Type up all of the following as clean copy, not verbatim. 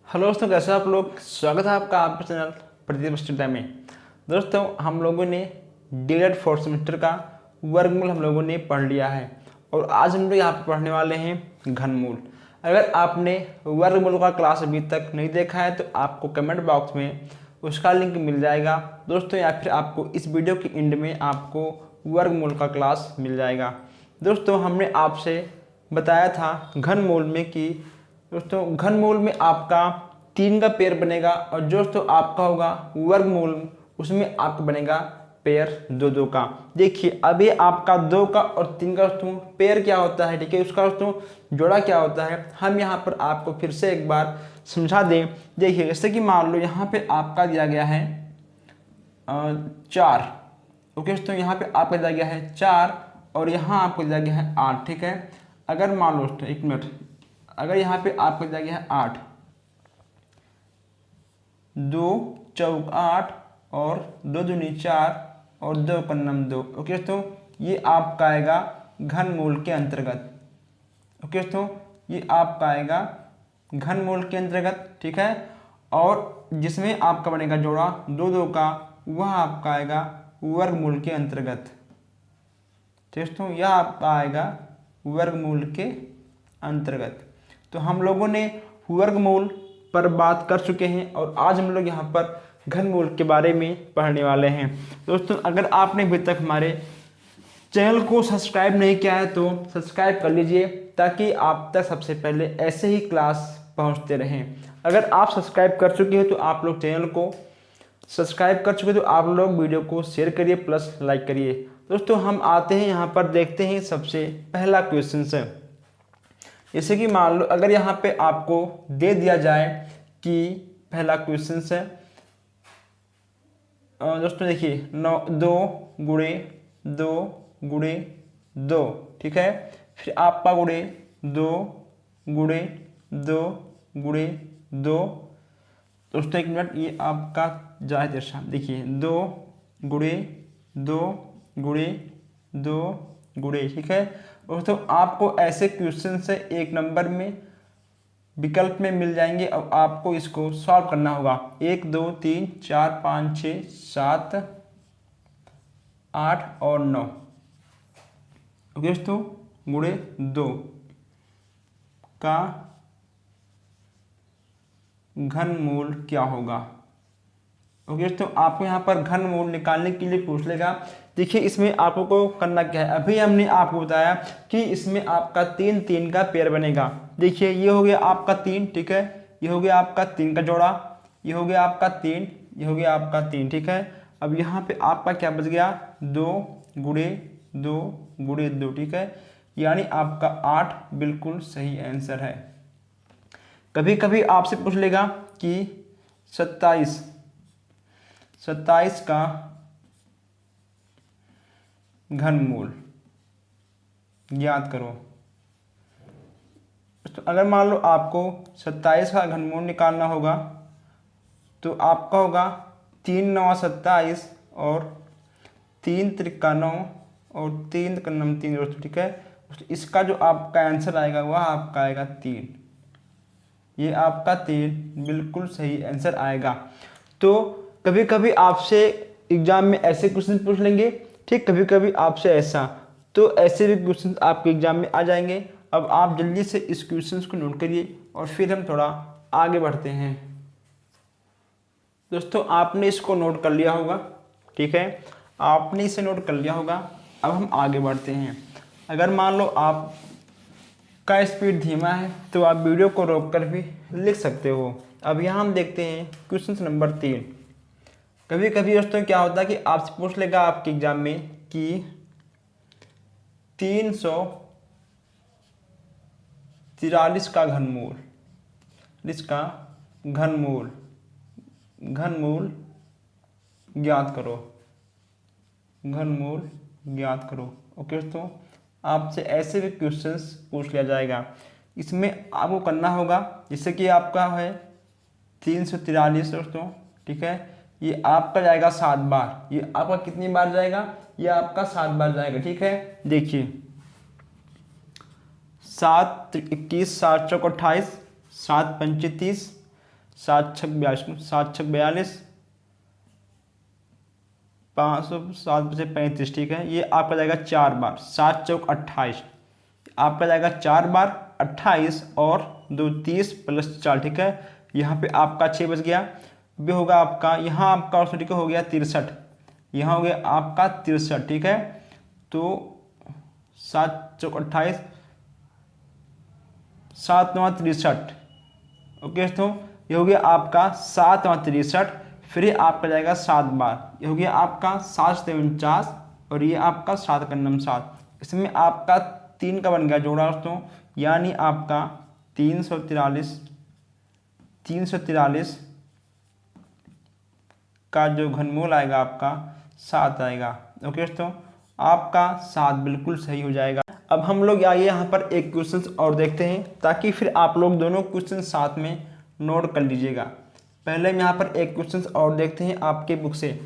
Hello दोस्तों, कैसे हैं आप लोग। स्वागत है आपका आपके चैनल प्रदीप स्टडी में। दोस्तों, हम लोगों ने डीएलएड फोर्थ सेमेस्टर का वर्गमूल हम लोगों ने पढ़ लिया है और आज हम लोग यहाँ पर पढ़ने वाले हैं घनमूल। अगर आपने वर्गमूल का क्लास अभी तक नहीं देखा है तो आपको कमेंट बॉक्स में उसका लिंक मिल जाएगा दोस्तों, या फिर आपको इस वीडियो के एंड में आपको वर्गमूल का क्लास मिल जाएगा। दोस्तों, हमने आपसे बताया था घनमूल में कि दोस्तों घनमूल में आपका 3 का पेयर बनेगा और दोस्तों आपका होगा वर्गमूल, उसमें आपका बनेगा पेयर 2 का। देखिए अभी आपका 2 का और 3 का दोस्तों पेयर क्या होता है, ठीक है, उसका दोस्तों जोड़ा क्या होता है, हम यहाँ पर आपको फिर से एक बार समझा दें। देखिए जैसे कि मान लो यहाँ पे आपका दिया गया है 4, ओके दोस्तों, यहाँ पे आपका दिया गया है 4 और यहाँ आपको दिया गया है 8, ठीक है। अगर मान लो दोस्तों 1 मिनट, अगर यहाँ पे आपको दिया गया है 8, 2 चौक 8 और 2 दूनी 4 और 2 कन्नम 2, ओके दोस्तों, ये आपका आएगा घनमूल के अंतर्गत। ओके दोस्तों, ये आपका आएगा घनमूल के अंतर्गत, ठीक है। और जिसमें आपका बनेगा जोड़ा 2 का, वह आपका आएगा वर्गमूल के अंतर्गत। दोस्तों यह आपका आएगा वर्गमूल के अंतर्गत। तो हम लोगों ने वर्गमूल पर बात कर चुके हैं और आज हम लोग यहाँ पर घनमूल के बारे में पढ़ने वाले हैं। दोस्तों अगर आपने अभी तक हमारे चैनल को सब्सक्राइब नहीं किया है तो सब्सक्राइब कर लीजिए ताकि आप तक सबसे पहले ऐसे ही क्लास पहुँचते रहें। अगर आप सब्सक्राइब कर चुके हैं तो आप लोग चैनल को सब्सक्राइब कर चुके तो आप लोग वीडियो को शेयर करिए प्लस लाइक करिए। दोस्तों हम आते हैं यहाँ पर, देखते हैं सबसे पहला क्वेश्चन है। जैसे कि मान लो अगर यहाँ पे आपको दे दिया जाए कि पहला क्वेश्चन है दोस्तों, देखिए 2 गुणे 2 गुणे 2, ठीक है, फिर आपका गुणे 2 गुणे 2 गुणे 2। दोस्तों 1 मिनट, ये आपका जाए दर्शा, देखिए 2 गुणे 2 गुणे 2 गुणे, ठीक है। दोस्तों आपको ऐसे क्वेश्चन से 1 नंबर में विकल्प में मिल जाएंगे और आपको इसको सॉल्व करना होगा। 1 2 3 4 5 6 7 8 और 9, ओके दोस्तों, गुणे 2 का घनमूल क्या होगा। ओके दोस्तों, आपको यहाँ पर घनमूल निकालने के लिए पूछ लेगा। देखिए इसमें आपको करना क्या है, अभी हमने आपको बताया कि इसमें आपका 3 का पेयर बनेगा। देखिए ये हो गया आपका 3, ठीक है, ये हो गया आपका 3 का जोड़ा, ये हो गया आपका 3, ये हो गया आपका 3, ठीक है। अब यहाँ पे आपका क्या बच गया 2 गुणे 2 गुणे 2, ठीक है, यानी आपका 8 बिल्कुल सही आंसर है। कभी कभी आपसे पूछ लेगा कि 27 का घनमूल ज्ञात करो। तो अगर मान लो आपको 27 का घनमूल निकालना होगा तो आपका होगा 3 9 27 और 3 त्रिका 9 और 3 कन्नम 3 दोस्तों, ठीक है। इसका जो आपका आंसर आएगा वह आपका आएगा 3, ये आपका 3 बिल्कुल सही आंसर आएगा। तो कभी कभी आपसे एग्जाम में ऐसे क्वेश्चन पूछ लेंगे, ठीक, कभी कभी आपसे ऐसा, तो ऐसे भी क्वेश्चन आपके एग्जाम में आ जाएंगे। अब आप जल्दी से इस क्वेश्चन को नोट करिए और फिर हम थोड़ा आगे बढ़ते हैं। दोस्तों आपने इसको नोट कर लिया होगा, ठीक है, आपने इसे नोट कर लिया होगा। अब हम आगे बढ़ते हैं। अगर मान लो आप का स्पीड धीमा है तो आप वीडियो को रोक कर भी लिख सकते हो। अब यहाँ हम देखते हैं क्वेश्चन नंबर 3। कभी कभी दोस्तों क्या होता है कि आपसे पूछ लेगा आपके एग्जाम में कि 343 का घनमूल, इसका घनमूल ज्ञात करो, घनमूल ज्ञात करो। ओके दोस्तों, आपसे ऐसे भी क्वेश्चंस पूछ लिया जाएगा। इसमें आपको करना होगा जैसे कि आपका है 343 दोस्तों, ठीक है, ये आपका जाएगा 7 बार, ये आपका कितनी बार जाएगा, ये आपका 7 बार जाएगा, ठीक है। देखिए 7 21 7 चौक 28 7 पंचे 30 7 छक 42, 7 छक 42, 507 से 35, ठीक है। ये आपका जाएगा 4 बार, 7 चौक 28, आपका जाएगा 4 बार 28 और 2 30 प्लस 4, ठीक है। यहाँ पे आपका 6 बच गया। भी होगा आपका यहाँ आपका ठीक हो गया 63, यहाँ हो गया आपका 63, ठीक है। तो 7 चौक 28, 7 9 63, ओके। तो ये हो गया आपका 7 9 63, फिर ये आपका जाएगा 7 बार, ये हो गया आपका 7 7 49 और ये आपका 7 का 7। इसमें आपका 3 का बन गया जोड़ा दोस्तों, यानी आपका 343 का जो घनमूल आएगा आपका 7 आएगा, ओके दोस्तों। आपका 7 बिल्कुल सही हो जाएगा। अब हम लोग आइए यहाँ पर एक क्वेश्चन और देखते हैं, ताकि फिर आप लोग दोनों क्वेश्चन साथ में नोट कर लीजिएगा। पहले हम यहाँ पर एक क्वेश्चन और देखते हैं आपके बुक से।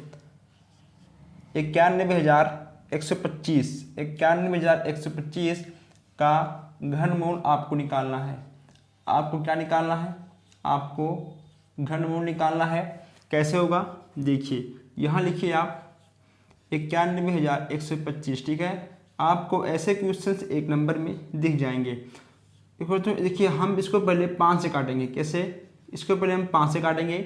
91,125 का घनमूल आपको निकालना है। आपको क्या निकालना है? आपको घनमूल निकालना है। कैसे होगा देखिए, यहाँ लिखिए आप 91,125, ठीक है। आपको ऐसे क्वेश्चंस 1 नंबर में दिख जाएंगे। देखो तो देखिए, हम इसको पहले 5 से काटेंगे। कैसे? इसको पहले हम 5 से काटेंगे,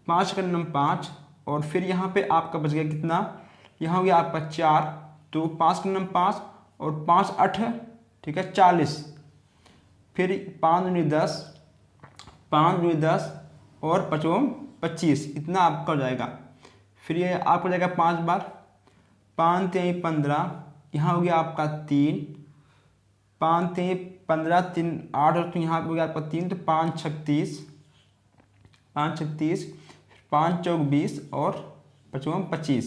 5 का 5 और फिर यहाँ पे आपका बच गया कितना, यहाँ हो गया आपका 4, तो 5 का 5 और 5 8, ठीक है, 40, फिर 5 दूनी 10, 5 दूनी 10 और 5 25, इतना आपका हो जाएगा। फिर ये आपका हो जाएगा 5 बार, 5 3 15, यहाँ हो गया आपका 3, 5 3 15, 3 8 और तो यहाँ पे हो गया आपका 3, तो 5 36, 5 36, 5 चौक 20 और 5 25।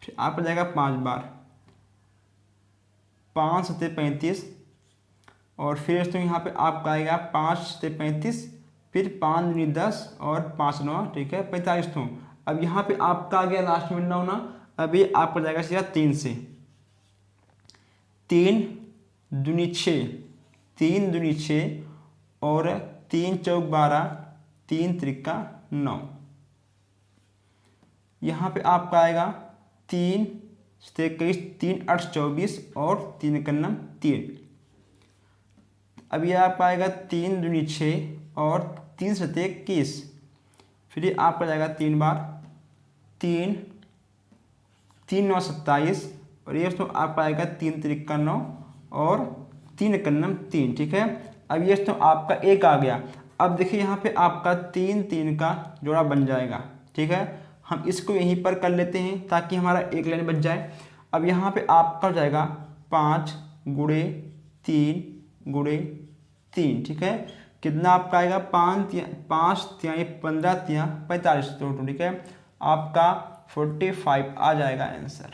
फिर आपका जाएगा 5 बार, 5 7 35 और फिर तो यहाँ पे आपका आएगा 5 7 35, फिर 5 दूनी 10 और 5 9, ठीक है, 45। तो अब यहाँ पे आपका आ गया लास्ट में 9 ना। अभी आपका जाएगा सीधा 3 से, 3 दूनी 6, 3 दूनी 6 और 3 चौक 12, 3 त्रिका 9। यहाँ पे आपका आएगा 3 से 21, 3 8 24 और 3 का 3। अब ये आपका आएगा 3 दूनी 6 और 3 से 21, फिर ये आपका जाएगा 3 बार, 3 3 9 27 और ये तो आपका आएगा 3 त्रिका 9 और 3 का 3, ठीक है। अब ये तो आपका 1 आ गया। अब देखिए यहाँ पे आपका 3 3 का जोड़ा बन जाएगा, ठीक है। हम इसको यहीं पर कर लेते हैं ताकि हमारा 1 लाइन बच जाए। अब यहाँ पे आपका हो जाएगा 5 गुणे 3 गुणे 3, ठीक है। कितना आपका आएगा? 5 5 3 15 3 45, तो ठीक है, आपका 45 आ जाएगा आंसर।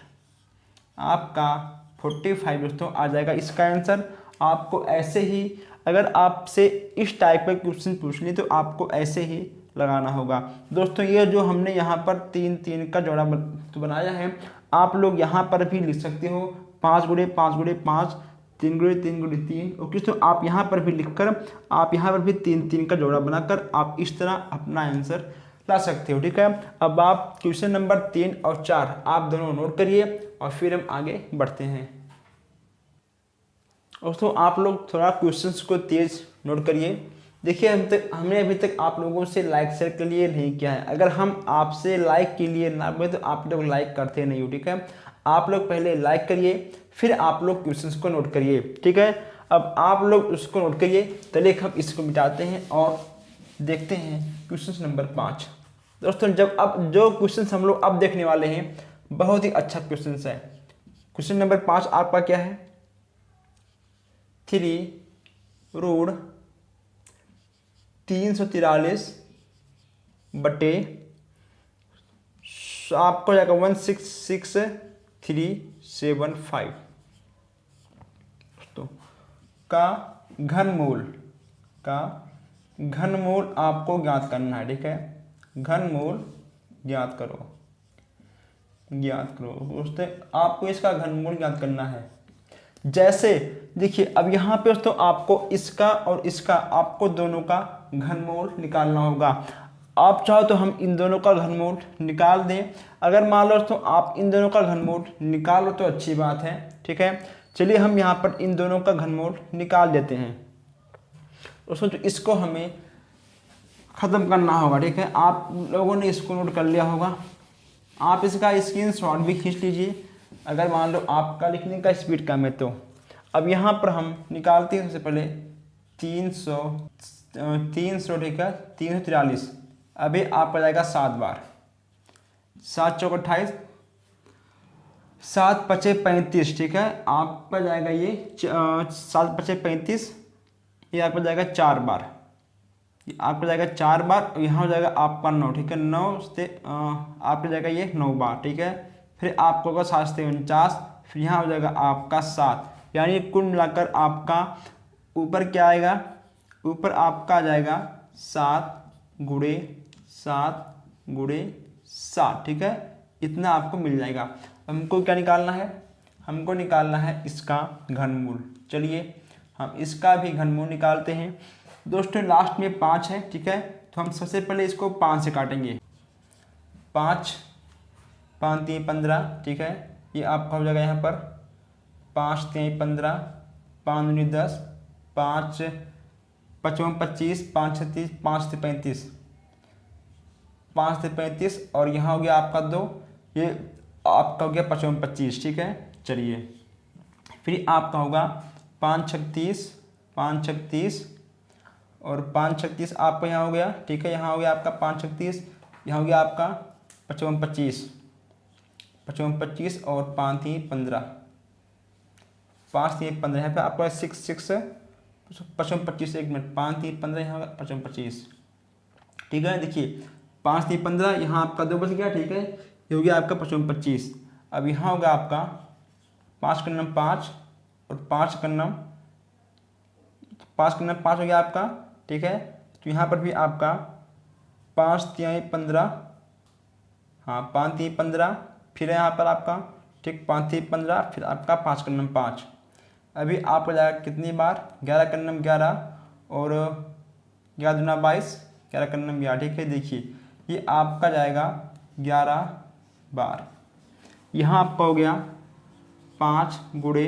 आपका 45 दोस्तों आ जाएगा इसका आंसर। आपको ऐसे ही अगर आपसे इस टाइप का क्वेश्चन पूछ ली तो आपको ऐसे ही लगाना होगा दोस्तों। ये जो हमने यहाँ पर 3 3 का जोड़ा बनाया है, आप लोग यहाँ पर भी लिख सकते हो 5 गुणे 5 गुणे 5, 3 गुणे 3 गुणे 3, ओके। तो आप यहाँ पर भी लिखकर आप यहाँ पर भी 3 3 का जोड़ा बनाकर आप इस तरह अपना आंसर ला सकते हो, ठीक है। अब आप क्वेश्चन नंबर 3 और 4 आप दोनों नोट करिए और फिर हम आगे बढ़ते हैं। दोस्तों आप लोग थोड़ा क्वेश्चंस को तेज नोट करिए। देखिए हमने अभी तक आप लोगों से लाइक शेयर के लिए नहीं किया है। अगर हम आपसे लाइक के लिए ना बोले तो आप लोग लाइक करते नहीं हो, ठीक है। आप लोग पहले लाइक करिए, फिर आप लोग क्वेश्चंस को नोट करिए, ठीक है। अब आप लोग उसको नोट करिए, चलिए हम इसको मिटाते हैं और देखते हैं क्वेश्चन नंबर 5। दोस्तों जो क्वेश्चन हम लोग अब देखने वाले हैं बहुत ही अच्छा क्वेश्चन है। क्वेश्चन नंबर 5 आपका क्या है? 3 रूट 343 बटे आपको जाएगा 166,375 तो का घनमूल आपको ज्ञात करना है, ठीक है। घनमूल ज्ञात करो दोस्तों, आपको इसका घनमूल ज्ञात करना है। जैसे देखिए अब यहाँ पे दोस्तों आपको इसका और इसका आपको दोनों का घनमूल निकालना होगा। आप चाहो तो हम इन दोनों का घनमूल निकाल दें। अगर मान लो दोस्तों आप इन दोनों का घनमूल निकालो तो अच्छी बात है, ठीक है। चलिए हम यहाँ पर इन दोनों का घनमूल निकाल देते हैं दोस्तों। तो इसको हमें ख़त्म करना होगा, ठीक है। आप लोगों ने इसको नोट कर लिया होगा। आप इसका स्क्रीनशॉट भी खींच लीजिए अगर मान लो आपका लिखने का स्पीड कम है तो। अब यहाँ पर हम निकालते हैं सबसे पहले 300 ठीक है 343। अभी आपका जाएगा 7 बार, 7 चौक 28, 7 पचे 35, ठीक है। आपका जाएगा ये 7 पचे 35, ये आपका जाएगा 4 बार, ये आपका जाएगा 4 बार। और यहाँ हो जाएगा आपका 9, ठीक है। 9 से आपका जाएगा ये 9 बार, ठीक है। फिर आपको होगा 7 से 49, फिर यहाँ हो जाएगा आपका 7। यानी कुल मिलाकर आपका ऊपर क्या आएगा, ऊपर आपका आ जाएगा 7 गुणे 7, ठीक है। इतना आपको मिल जाएगा। हमको क्या निकालना है, हमको निकालना है इसका घनमूल। चलिए हम इसका भी घनमूल निकालते हैं दोस्तों। लास्ट में 5 है, ठीक है। तो हम सबसे पहले इसको 5 से काटेंगे। 5 5 3 15, ठीक है। ये आपका हो जाएगा यहाँ पर 5 3 15, 5 दूनी 10, 5 55 25, 5 36, 5 से 35, 5 से 35 और यहाँ हो गया आपका 2, ये आपका हो गया 55 25, ठीक है। चलिए फिर आपका होगा 5 36, 5 36 और 5 36 आपका यहाँ हो गया, ठीक है। यहाँ हो गया आपका 5 36, यहाँ हो गया आपका 55 25, 55 25 और 5 3 15, 5 3 15, यहाँ पे आपका 6 6 55 25, 1 मिनट, 5 3 15, यहाँ होगा 55 25, ठीक है। देखिए 5 3 15, यहाँ आपका 2 बच गया, ठीक है। ये हो गया आपका 55 25। अब यहाँ होगा आपका 5 का नम 5 और 5 का नम 5 हो गया आपका, ठीक है। तो यहाँ पर भी आपका 5 3 15, हाँ 5 3 15, फिर यहाँ पर आपका ठीक 5 3 15, फिर आपका 5 का नम 5। अभी आपका जाएगा कितनी बार, 11 का नम 11 और 11 दूना 22, 11 का नम 11, ठीक है। देखिए ये आपका जाएगा 11 बार। यहाँ आपका हो गया 5 गुणे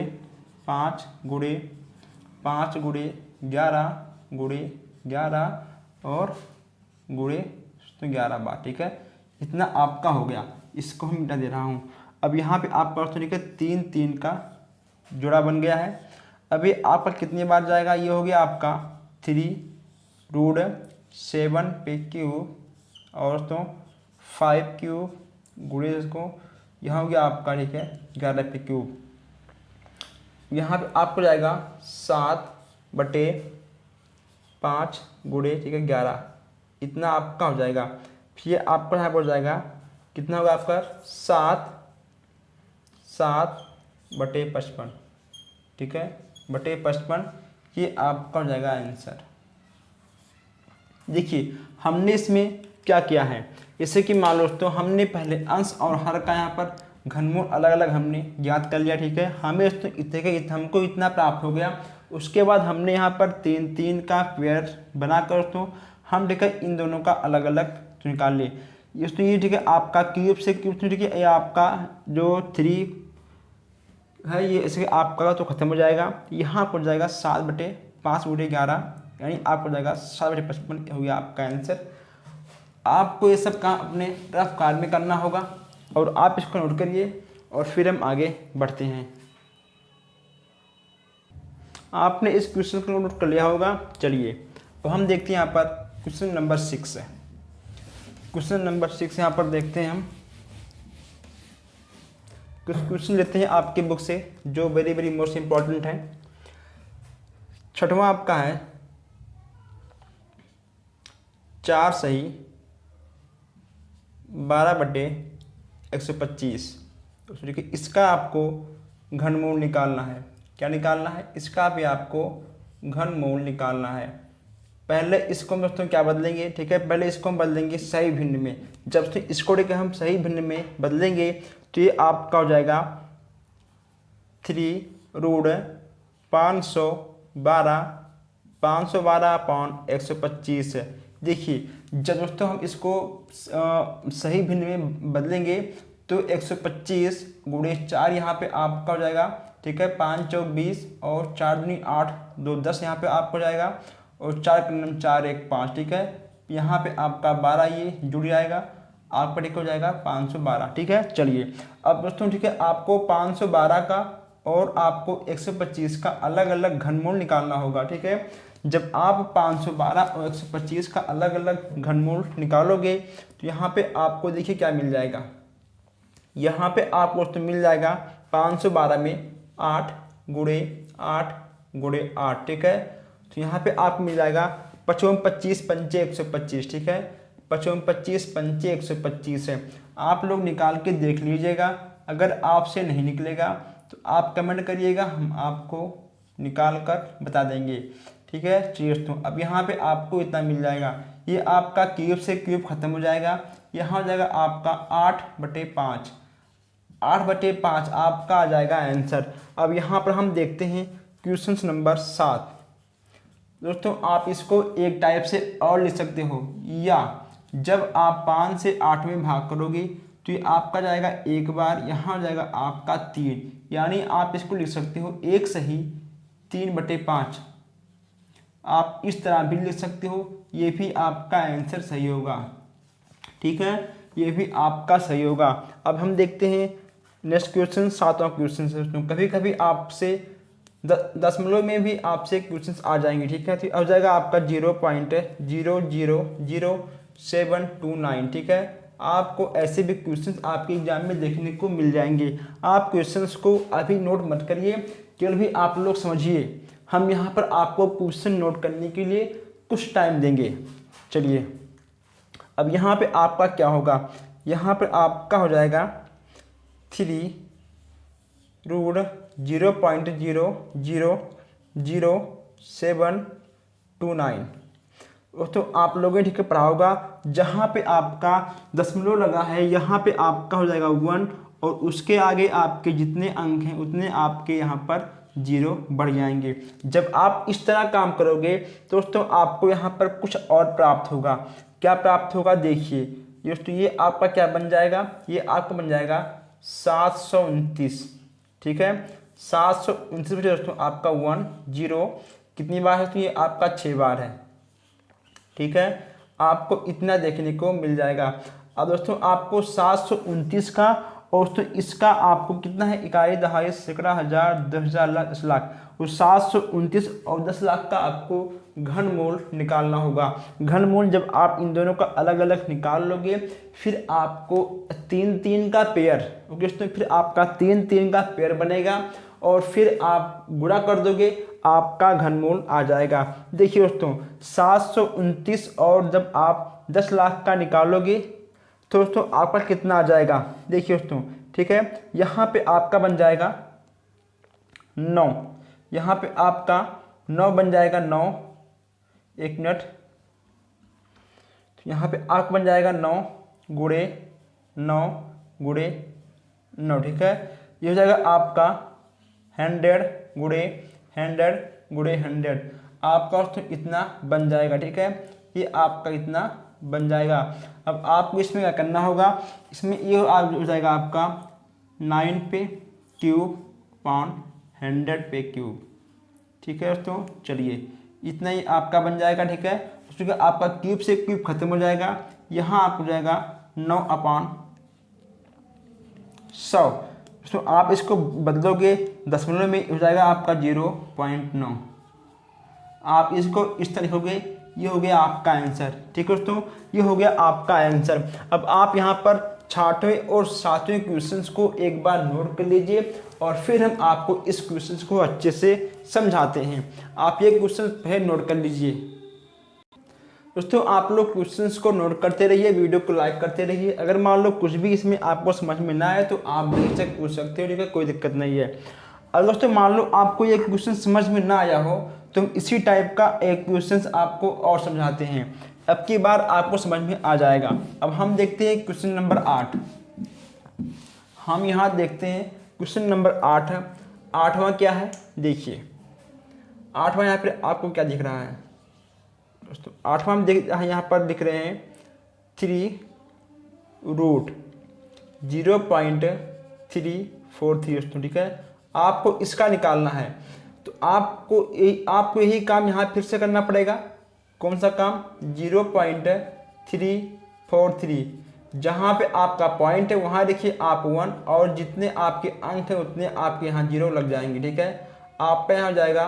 5 गुणे 5 गुणे 11 और गुणे 11 बार, ठीक है। इतना आपका हो गया। इसको हम मिटा दे रहा हूँ। अब यहाँ पे आपका ठीक है 3 3 का जोड़ा बन गया है। अभी आपका कितनी बार जाएगा, ये हो गया आपका 3√7 पे क्यूब और तो 5 क्यूब गुणे इसको, यहाँ हो गया आपका ठीक है 11 पे क्यूब। यहाँ पे आपको जाएगा 7/5 गुणे ठीक है 11, इतना आपका हो जाएगा। फिर आपका यहाँ पर हो जाएगा कितना होगा आपका 7/55, ठीक है, बटे 55। ये आपका हो जाएगा आंसर। देखिए हमने इसमें क्या किया है, जैसे कि मान लो तो हमने पहले अंश और हर का यहाँ पर घनमूल अलग अलग हमने ज्ञात कर लिया, ठीक है। हमें तो हमको इतना प्राप्त हो गया। उसके बाद हमने यहाँ पर 3 3 का पेयर बनाकर तो हम ठीक है इन दोनों का अलग अलग निकाल लिए। तो ये ठीक है आपका क्यूब से क्यूब, ठीक है। ये आपका जो 3 है ये इसके आपका तो खत्म हो जाएगा। यहाँ पर जाएगा 7/5 गुणे 11, यानी आपको जाएगा 7/55 हो गया आपका आंसर। आपको ये सब काम अपने रफ कार्ड में करना होगा और आप इसको नोट करिए और फिर हम आगे बढ़ते हैं। आपने इस क्वेश्चन को नोट कर लिया होगा। चलिए तो हम देखते हैं यहाँ पर क्वेश्चन नंबर 6 है। क्वेश्चन नंबर 6 यहाँ पर देखते हैं हम कुछ क्वेश्चन लेते हैं आपके बुक से जो वेरी वेरी मोस्ट इम्पॉर्टेंट है। छठवां आपका है 4 सही 12/125। तो देखिए इसका आपको घनमूल निकालना है। क्या निकालना है, इसका भी आपको घनमूल निकालना है। पहले इसको हम दोस्तों क्या बदलेंगे, ठीक है, पहले इसको हम बदलेंगे सही भिन्न में। जब से इसको लेकर हम सही भिन्न में बदलेंगे तो ये आपका हो जाएगा 3√5 512 अपॉन 125 है। देखिए जब दोस्तों हम इसको सही भिन्न में बदलेंगे तो 125 गुणे 4 यहाँ पे आपका हो जाएगा, ठीक है। 5 चौक 20 और 4 दूनी 8, 2 10 यहाँ पे आपको हो जाएगा और 4 कन्नम 4 1 5, ठीक है। यहाँ पे आपका 12 ये जुड़ जाएगा, आपका ठीक हो जाएगा 512, ठीक है। चलिए अब दोस्तों ठीक है, आपको 512 का और आपको 125 का अलग अलग घनमूल निकालना होगा, ठीक है। जब आप 512 और 125 का अलग अलग घनमूल निकालोगे तो यहाँ पे आपको देखिए क्या मिल जाएगा। यहाँ पे आपको तो मिल जाएगा 512 में 8 गुणे 8 गुणे 8, ठीक है। तो यहाँ पे आपको मिल जाएगा 55 25 पंचे 125, ठीक है। 55 25 पंचे 125 है। आप लोग निकाल के देख लीजिएगा, अगर आपसे नहीं निकलेगा तो आप कमेंट करिएगा, हम आपको निकाल कर बता देंगे, ठीक है। चलिए दोस्तों अब यहाँ पे आपको इतना मिल जाएगा, ये आपका क्यूब से क्यूब खत्म हो जाएगा। यहाँ हो जाएगा आपका 8/5, 8/5 आपका आ जाएगा आंसर। अब यहाँ पर हम देखते हैं क्वेश्चन नंबर 7। दोस्तों आप इसको एक टाइप से और लिख सकते हो, या जब आप 5 से 8 में भाग करोगे तो ये आपका जाएगा एक बार, यहाँ हो जाएगा आपका 3, यानी आप इसको लिख सकते हो 1 सही 3/5। आप इस तरह भी लिख सकते हो, ये भी आपका आंसर सही होगा, ठीक है। ये भी आपका सही होगा। अब हम देखते हैं नेक्स्ट क्वेश्चन, 7वां क्वेश्चन से दोस्तों। कभी कभी आपसे दशमलव में भी आपसे क्वेश्चंस आ जाएंगे, ठीक है। तो अब जाएगा आपका 0.00729, ठीक है। आपको ऐसे भी क्वेश्चंस आपके एग्जाम में देखने को मिल जाएंगे। आप क्वेश्चंस को अभी नोट मत करिए, केवल भी आप लोग समझिए। हम यहाँ पर आपको क्वेश्चन नोट करने के लिए कुछ टाइम देंगे। चलिए अब यहाँ पे आपका क्या होगा, यहाँ पर आपका हो जाएगा 3√0.00729। तो आप लोगों ने ठीक है पढ़ा होगा, जहाँ पे आपका दशमलव लगा है यहाँ पे आपका हो जाएगा 1 और उसके आगे आपके जितने अंक हैं उतने आपके यहाँ पर 0 बढ़ जाएंगे। जब आप इस तरह काम करोगे तो दोस्तों आपको यहाँ पर कुछ और प्राप्त होगा। क्या प्राप्त होगा देखिए दोस्तों, ये आपका क्या बन जाएगा, ये आपका बन जाएगा 729, ठीक है। 729 में दोस्तों आपका 1 0 कितनी बार है, तो ये आपका 6 बार है, ठीक है। आपको इतना देखने को मिल जाएगा। अब दोस्तों आपको 729 का और दोस्तों इसका आपको कितना है, इकाई दहाई सैकड़ा हज़ार 10,000 लाख 10 लाख, और 729 और 10 लाख का आपको घनमूल निकालना होगा। घनमूल जब आप इन दोनों का अलग अलग निकाल लोगे फिर आपको 3-3 का पेयर, ओके दोस्तों, फिर आपका 3-3 का पेयर बनेगा और फिर आप गुणा कर दोगे, आपका घनमूल आ जाएगा। देखिए दोस्तों 729 और जब आप 10 लाख का निकालोगे तो दोस्तों आपका कितना आ जाएगा, देखिए दोस्तों, ठीक है। यहाँ पे आपका बन जाएगा 9, यहाँ पे आपका 9 बन जाएगा 9, एक मिनट, तो यहाँ पे आपका बन जाएगा 9 गुणे 9 गुणे 9, ठीक है। ये हो जाएगा आपका 100 गुणे 100 गुणे 100, आपका दोस्तों इतना बन जाएगा, ठीक है। ये आपका इतना बन जाएगा। अब आपको इसमें क्या करना होगा, इसमें ये हो जाएगा आपका 9 पे क्यूब पाउंड 100 पे क्यूब, ठीक है दोस्तों। चलिए इतना ही आपका बन जाएगा, ठीक है। उसके बाद आपका क्यूब से क्यूब खत्म हो जाएगा, यहाँ आपको जाएगा 9/100। तो आप इसको बदलोगे दशमलव में, हो जाएगा आपका 0.9। आप इसको इस तरह लिखोगे, ये हो गया आपका आंसर, ठीक है दोस्तों, ये हो गया आपका आंसर। अब आप यहाँ पर 6वें और 7वें क्वेश्चंस को एक बार नोट कर लीजिए और फिर हम आपको इस क्वेश्चंस को अच्छे से समझाते हैं। आप ये क्वेश्चन पहले नोट कर लीजिए दोस्तों। आप लोग क्वेश्चंस को नोट करते रहिए, वीडियो को लाइक करते रहिए। अगर मान लो कुछ भी इसमें आपको समझ में ना आए तो आप बेशक पूछ सकते हो, ठीक है, कोई दिक्कत नहीं है। और दोस्तों मान लो आपको ये क्वेश्चन समझ में ना आया हो तो हम इसी टाइप का एक क्वेश्चन आपको और समझाते हैं, अब की बार आपको समझ में आ जाएगा। अब हम देखते हैं क्वेश्चन नंबर 8। हम यहाँ देखते हैं क्वेश्चन नंबर 8। 8वां क्या है देखिए, 8वां यहाँ पर आपको क्या दिख रहा है दोस्तों, 8वां में यहाँ पर लिख रहे हैं 3√0.343 दोस्तों, ठीक है। आपको इसका निकालना है तो आपको यही काम यहाँ फिर से करना पड़ेगा। कौन सा काम? 0.343, जहाँ पे आपका पॉइंट है वहाँ देखिए आप 1 और जितने आपके अंक हैं उतने आपके यहाँ 0 लग जाएंगे, ठीक है। आपका यहाँ हो जाएगा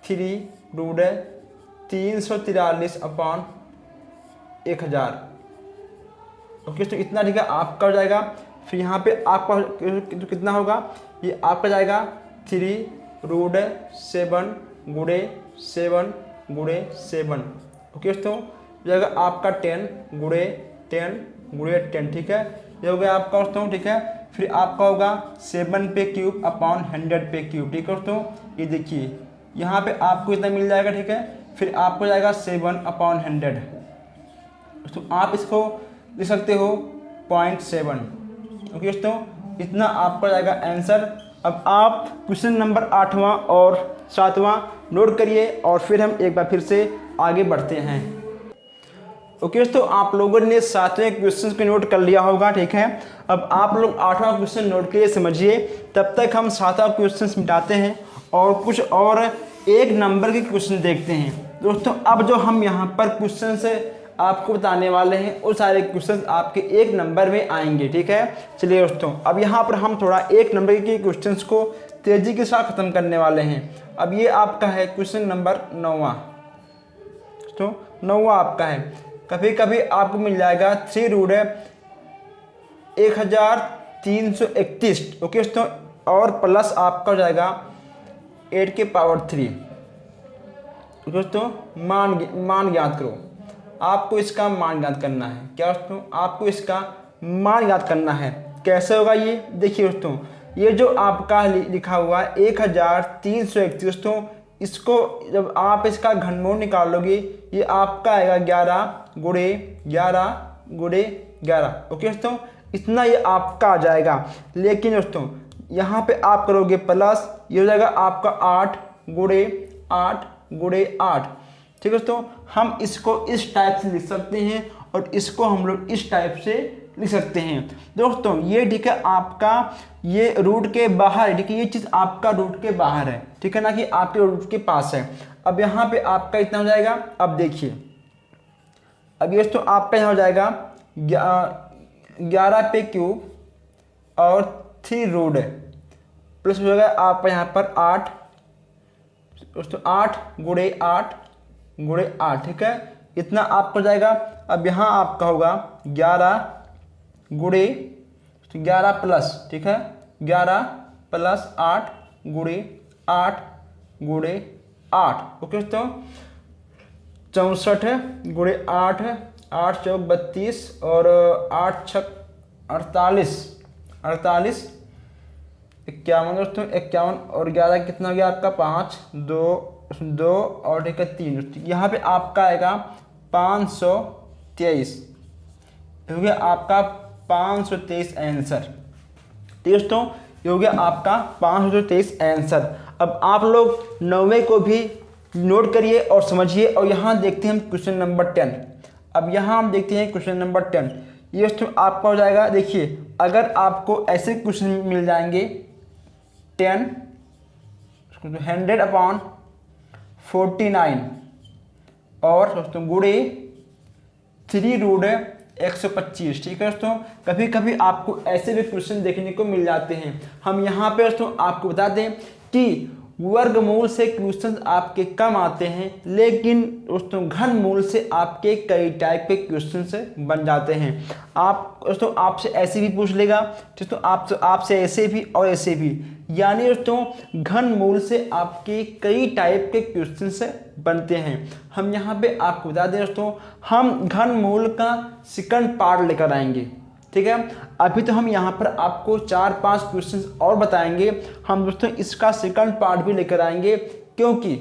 3√343/1000, ओके। तो इतना, ठीक है, आपका हो जाएगा। फिर यहाँ पे आपका तो कितना होगा, ये आपका जाएगा 3√7×7×7, ओके दोस्तों। जाएगा आपका 10×10×10, ठीक है। ये हो गया आपका दोस्तों, ठीक है। फिर आपका होगा 7/3/100 पे क्यूब, ठीक है दोस्तों। ये देखिए यहाँ पे आपको इतना मिल जाएगा, ठीक है। फिर आपको जाएगा 7/100 दोस्तों, आप इसको लिख सकते हो 0.7, ओके दोस्तों। इतना आपका जाएगा आंसर। अब आप क्वेश्चन नंबर 8वां और 7वां नोट करिए और फिर हम एक बार फिर से आगे बढ़ते हैं, ओके दोस्तों। आप लोगों ने 7वें क्वेश्चन को नोट कर लिया होगा, ठीक है। अब आप लोग 8वां क्वेश्चन नोट करिए, समझिए। तब तक हम 7वां क्वेश्चन मिटाते हैं और कुछ और 1 नंबर के क्वेश्चन देखते हैं दोस्तों। अब जो हम यहाँ पर क्वेश्चन से आपको बताने वाले हैं वो सारे क्वेश्चन आपके 1 नंबर में आएंगे, ठीक है। चलिए दोस्तों, अब यहाँ पर हम थोड़ा 1 नंबर के क्वेश्चंस को तेजी के साथ ख़त्म करने वाले हैं। अब ये आपका है क्वेश्चन नंबर 9वां दोस्तों, 9वां आपका है। कभी कभी आपको मिल जाएगा 3√1331, ओके दोस्तों, और प्लस आपका हो जाएगा 8⁻³ दोस्तों। मान ज्ञात करो। आपको इसका मान ज्ञात करना है। क्या दोस्तों? आपको इसका मान ज्ञात करना है। कैसे होगा ये? देखिए दोस्तों, ये जो आपका लिखा हुआ है 1331 दोस्तों, इसको जब आप इसका घनमूल निकालोगे ये आपका आएगा 11×11×11, ओके दोस्तों। इतना ये आपका आ जाएगा। लेकिन दोस्तों यहाँ पे आप करोगे प्लस, ये हो जाएगा आपका 8×8×8, ठीक है दोस्तों। हम इसको इस टाइप से लिख सकते हैं और इसको हम लोग इस टाइप से लिख सकते हैं दोस्तों। ये ठीक है आपका, ये रूट के बाहर है, ठीक है। ये चीज़ आपका रूट के बाहर है, ठीक है ना, कि आपके रूट के पास है। अब यहाँ पे आपका इतना हो जाएगा। अब देखिए, अब ये दोस्तों आपका यहाँ हो जाएगा 11 पे क्यूब और 3 है, प्लस हो जाएगा आपका यहाँ पर 8 दोस्तों, 8×8×8, ठीक है। इतना आपका हो जाएगा। अब यहाँ आपका होगा 11 प्लस, ठीक है, 11 + 8×8×8, ओके दोस्तों। 64×8, 8 चौक 32 और 8 छक 48, 51 दोस्तों, 51 और 11 कितना हो गया आपका 5, 2 और ठीक है 3। यहाँ पे आपका आएगा 523, हो गया आपका 523 आंसर, ठीक है दोस्तों। ये हो गया आपका 523 आंसर। अब आप लोग 9वें को भी नोट करिए और समझिए। और यहाँ देखते हैं हम क्वेश्चन नंबर 10। अब यहाँ हम देखते हैं क्वेश्चन नंबर 10। ये दोस्तों आपका हो जाएगा। देखिए, अगर आपको ऐसे क्वेश्चन मिल जाएंगे 10 100/49 और दोस्तों गुणे 3√125, ठीक है दोस्तों। कभी कभी आपको ऐसे भी क्वेश्चन देखने को मिल जाते हैं। हम यहाँ पे दोस्तों आपको बता दें कि वर्गमूल से क्वेश्चन आपके कम आते हैं, लेकिन दोस्तों घनमूल से आपके कई टाइप के क्वेश्चन बन जाते हैं। आप दोस्तों आपसे ऐसे भी पूछ लेगा दोस्तों, आपसे ऐसे भी और ऐसे भी, यानी दोस्तों घनमूल से आपके कई टाइप के क्वेश्चन बनते हैं। हम यहाँ पे आपको बता दें दोस्तों, हम घनमूल का सेकंड पार्ट लेकर आएंगे, ठीक है। अभी तो हम यहाँ पर आपको 4-5 क्वेश्चंस और बताएंगे। हम दोस्तों इसका सेकंड पार्ट भी लेकर आएंगे, क्योंकि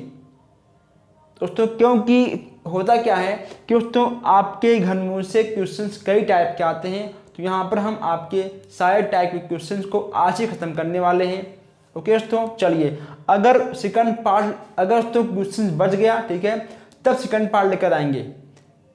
होता क्या है कि दोस्तों आपके घनमूल से क्वेश्चंस कई टाइप के आते हैं। तो यहाँ पर हम आपके सारे टाइप के क्वेश्चंस को आज ही ख़त्म करने वाले हैं। ओके दोस्तों, चलिए अगर सेकंड पार्ट अगर तो क्वेश्चन बच गया, ठीक है, तब सेकंड पार्ट लेकर आएंगे,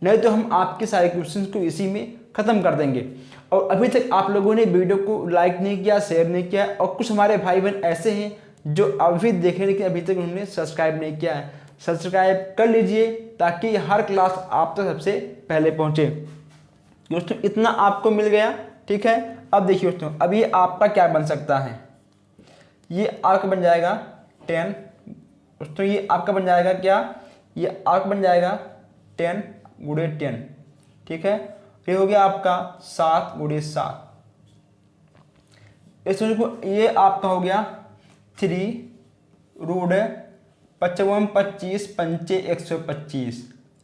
नहीं तो हम आपके सारे क्वेश्चन को इसी में ख़त्म कर देंगे। और अभी तक आप लोगों ने वीडियो को लाइक नहीं किया, शेयर नहीं किया, और कुछ हमारे भाई बहन ऐसे हैं जो अभी देख रहे हैं कि अभी तक उन्होंने सब्सक्राइब नहीं किया है। सब्सक्राइब कर लीजिए ताकि हर क्लास आप तक सबसे पहले पहुँचे। दोस्तों इतना आपको मिल गया, ठीक है। अब देखिए दोस्तों, अब ये आपका क्या बन सकता है, ये आपका बन जाएगा 10। दोस्तों ये आपका बन जाएगा क्या, ये आपका बन जाएगा 10 गुणे 10, ठीक है। ये हो गया आपका 7 गुणे 7। इसको ये आपका हो गया 3 रूट 55 25 पंचे 125,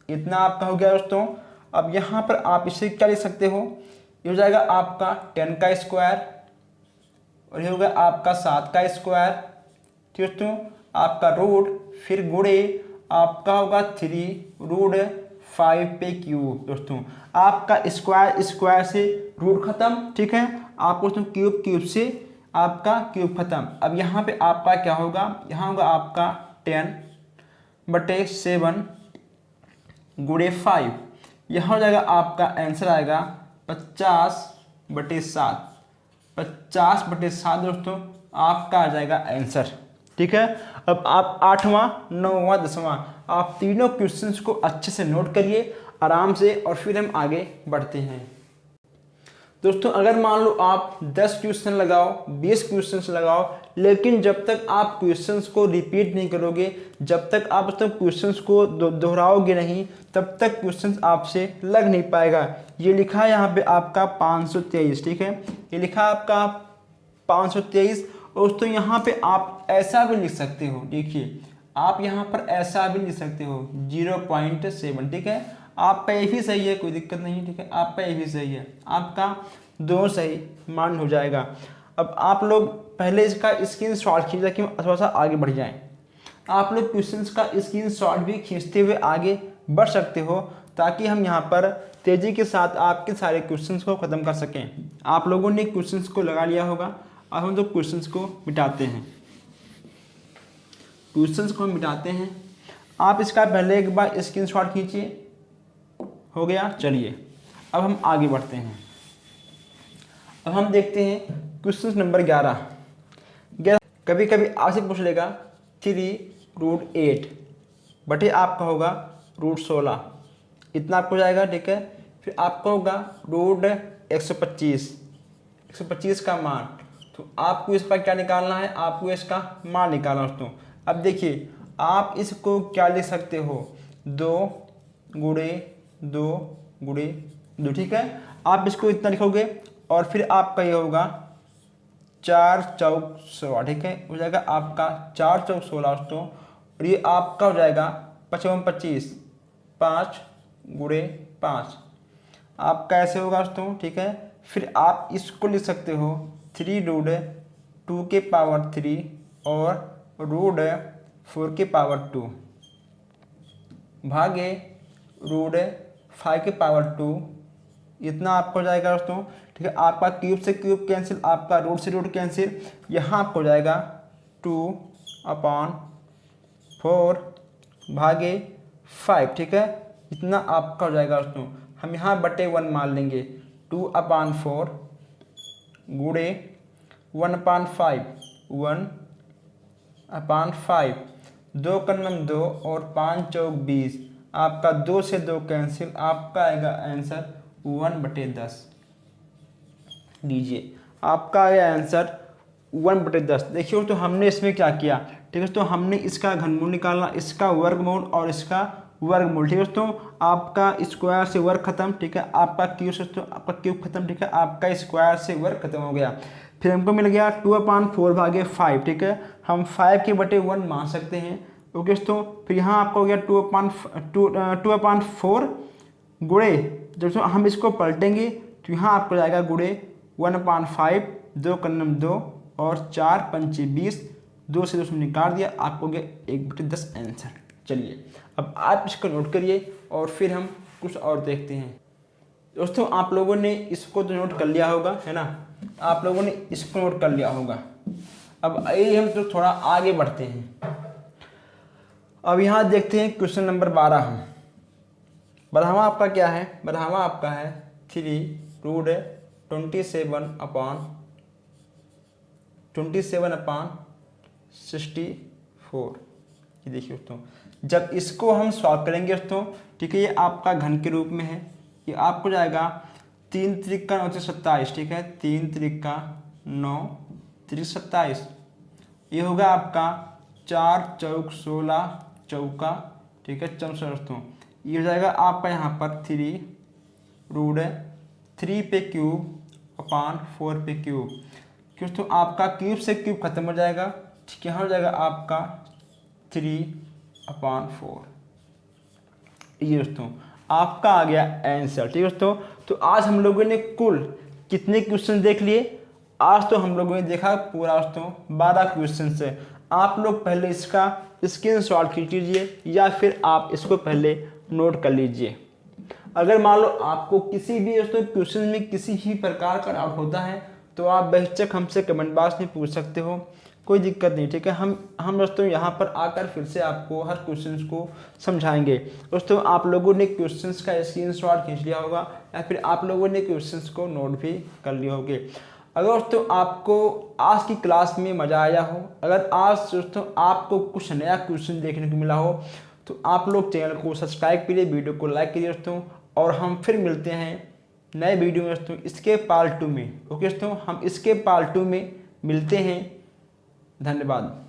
इतना आपका हो गया दोस्तों। अब यहाँ पर आप इसे क्या लिख सकते हो, ये हो जाएगा आपका 10 का स्क्वायर, और ये होगा आपका 7 का स्क्वायर, ठीक है दोस्तों। आपका रूट फिर गुणे आपका होगा 3 रूट 5 पे क्यूब। दोस्तों आपका स्क्वायर स्क्वायर से रूट खत्म, ठीक है। आपको दोस्तों क्यूब क्यूब से आपका क्यूब खत्म। अब यहाँ पे आपका क्या होगा, यहाँ होगा आपका 10/7 गुणे 5, यहाँ हो जाएगा आपका आंसर आएगा 50/7। 50/7 दोस्तों आपका आ जाएगा आंसर, ठीक है। अब आप 8वां 9वां 10वां आप तीनों क्वेश्चंस को अच्छे से नोट करिए आराम से, और फिर हम आगे बढ़ते हैं। दोस्तों अगर मान लो आप 10 क्वेश्चन लगाओ, 20 क्वेश्चंस लगाओ, लेकिन जब तक आप क्वेश्चंस को रिपीट नहीं करोगे, जब तक आप क्वेश्चंस को दोहराओगे नहीं, तब तक क्वेश्चंस आपसे लग नहीं पाएगा। ये लिखा है यहाँ पे आपका 523, ठीक है, ये लिखा है आपका 523। दोस्तों यहाँ पे आप ऐसा भी लिख सकते हो, देखिए आप यहाँ पर ऐसा भी लिख सकते हो 0.7, ठीक है। आपका ये भी सही है, कोई दिक्कत नहीं, ठीक है, आपका ये भी सही है, आपका दोनों सही मान हो जाएगा। अब आप लोग पहले इसका स्क्रीनशॉट खींच ताकि हम थोड़ा सा आगे बढ़ जाएं। आप लोग क्वेश्चंस का स्क्रीनशॉट भी खींचते हुए आगे बढ़ सकते हो, ताकि हम यहाँ पर तेज़ी के साथ आपके सारे क्वेश्चंस को ख़त्म कर सकें। आप लोगों ने क्वेश्चंस को लगा लिया होगा, अब हम तो क्वेश्चंस को मिटाते हैं। क्वेश्चंस को मिटाते हैं, आप इसका पहले एक बार स्क्रीनशॉट खींचिए, हो गया। चलिए अब हम आगे बढ़ते हैं। अब हम देखते हैं क्वेश्चन नंबर 11। कभी कभी आपसे पूछ लेगा 3 रूट 8 बटे आपका होगा रूट 16, इतना आपको जाएगा, ठीक है। फिर आपका होगा रूट 125 का मान, तो आपको इसका क्या निकालना है, आपको इसका मान निकालना दोस्तों। अब देखिए आप इसको क्या लिख सकते हो, 2 गुणे 2 गुणे 2, ठीक है। आप इसको इतना लिखोगे, और फिर आपका ये होगा 4 चौक 16, ठीक है, हो जाएगा आपका 4 चौक 16 दोस्तों। और ये आपका हो जाएगा 55 25 5 गुणे 5, आपका ऐसे होगा दोस्तों, ठीक है। फिर आप इसको लिख सकते हो 3 रूट 2 के पावर 3 और रूट 4 के पावर 2 भागे रूट 5 के पावर 2, इतना आपको हो जाएगा दोस्तों, ठीक है। आपका क्यूब से क्यूब कैंसिल, आपका रूट से रूट कैंसिल, यहाँ आपको हो जाएगा 2/4 भागे 5, ठीक है, इतना आपका हो जाएगा दोस्तों। हम यहाँ बटे 1 मान लेंगे, 2/4 गुणे 1/5 1/5, 2 का 2 और 5 चौक 20, आपका 2 से 2 कैंसिल, आपका आएगा आंसर 1/10। लीजिए आपका आया आंसर 1/10। देखिए तो हमने इसमें क्या किया, ठीक है। तो हमने इसका घनमूल निकालना, इसका वर्गमूल और इसका वर्गमूल, ठीक है दोस्तों। आपका स्क्वायर से वर्ग खत्म, ठीक है, आपका क्यूब से आपका क्यूब खत्म, ठीक है, आपका स्क्वायर से वर्ग खत्म हो गया। फिर हमको मिल गया 2/4 भागे 5, ठीक है, हम 5 के बटे 1 मान सकते हैं, ओके दोस्तों। फिर यहाँ आपका हो गया 2/4 गुणे, जब हम इसको पलटेंगे तो यहाँ आपको जाएगा गुणे 1/5, 2 का 2 और 4 पंचे 20, 2 से 2 निकाल दिया, आपको गया 1/10 आंसर। चलिए अब आप इसको नोट करिए और फिर हम कुछ और देखते हैं। दोस्तों आप लोगों ने इसको तो नोट कर लिया होगा, है ना, आप लोगों ने इसको नोट कर लिया होगा। अब आइए हम तो थोड़ा आगे बढ़ते हैं। अब यहाँ देखते हैं क्वेश्चन नंबर 12। हम बढ़ावा आपका क्या है? बढ़ावा आपका है 3√27/64। ये देखिए दोस्तों, जब इसको हम सॉल्व करेंगे दोस्तों, ठीक है, ये आपका घन के रूप में है, ये आपको जाएगा 3 त्रिका 9 27, ठीक है, 3 त्रिका 9 27। ये होगा आपका 4 चौक 16 चौका, ठीक है, 64 दोस्तों। ये हो जाएगा आपका यहाँ पर 3√3 पे क्यूब/4 पे क्यूब। दोस्तों आपका क्यूब से क्यूब खत्म हो जाएगा, ठीक है, यहाँ हो जाएगा आपका 3/4। ये दोस्तों आपका आ गया आंसर, ठीक है दोस्तों। तो आज हम लोगों ने कुल कितने क्वेश्चन देख लिए? आज तो हम लोगों ने देखा पूरा दोस्तों 12 क्वेश्चन से। आप लोग पहले इसका स्क्रीनशॉट खींच लीजिए या फिर आप इसको पहले नोट कर लीजिए। अगर मान लो आपको किसी भी दोस्तों क्वेश्चन में किसी भी प्रकार का डाउट होता है तो आप बेहिचक हमसे कमेंट बॉक्स में पूछ सकते हो, कोई दिक्कत नहीं, ठीक है। हम दोस्तों यहाँ पर आकर फिर से आपको हर क्वेश्चन को समझाएंगे। दोस्तों आप लोगों ने क्वेश्चंस का स्क्रीनशॉट खींच लिया होगा या फिर आप लोगों ने क्वेश्चंस को नोट भी कर लिए होंगे। अगर दोस्तों आपको आज की क्लास में मज़ा आया हो, अगर आज दोस्तों आपको कुछ नया क्वेश्चन देखने को मिला हो, तो आप लोग चैनल को सब्सक्राइब करिए, वीडियो को लाइक करिए दोस्तों, और हम फिर मिलते हैं नए वीडियो में दोस्तों इसके पार्ट 2 में। ओके दोस्तों, हम इसके पार्ट 2 में मिलते हैं। धन्यवाद।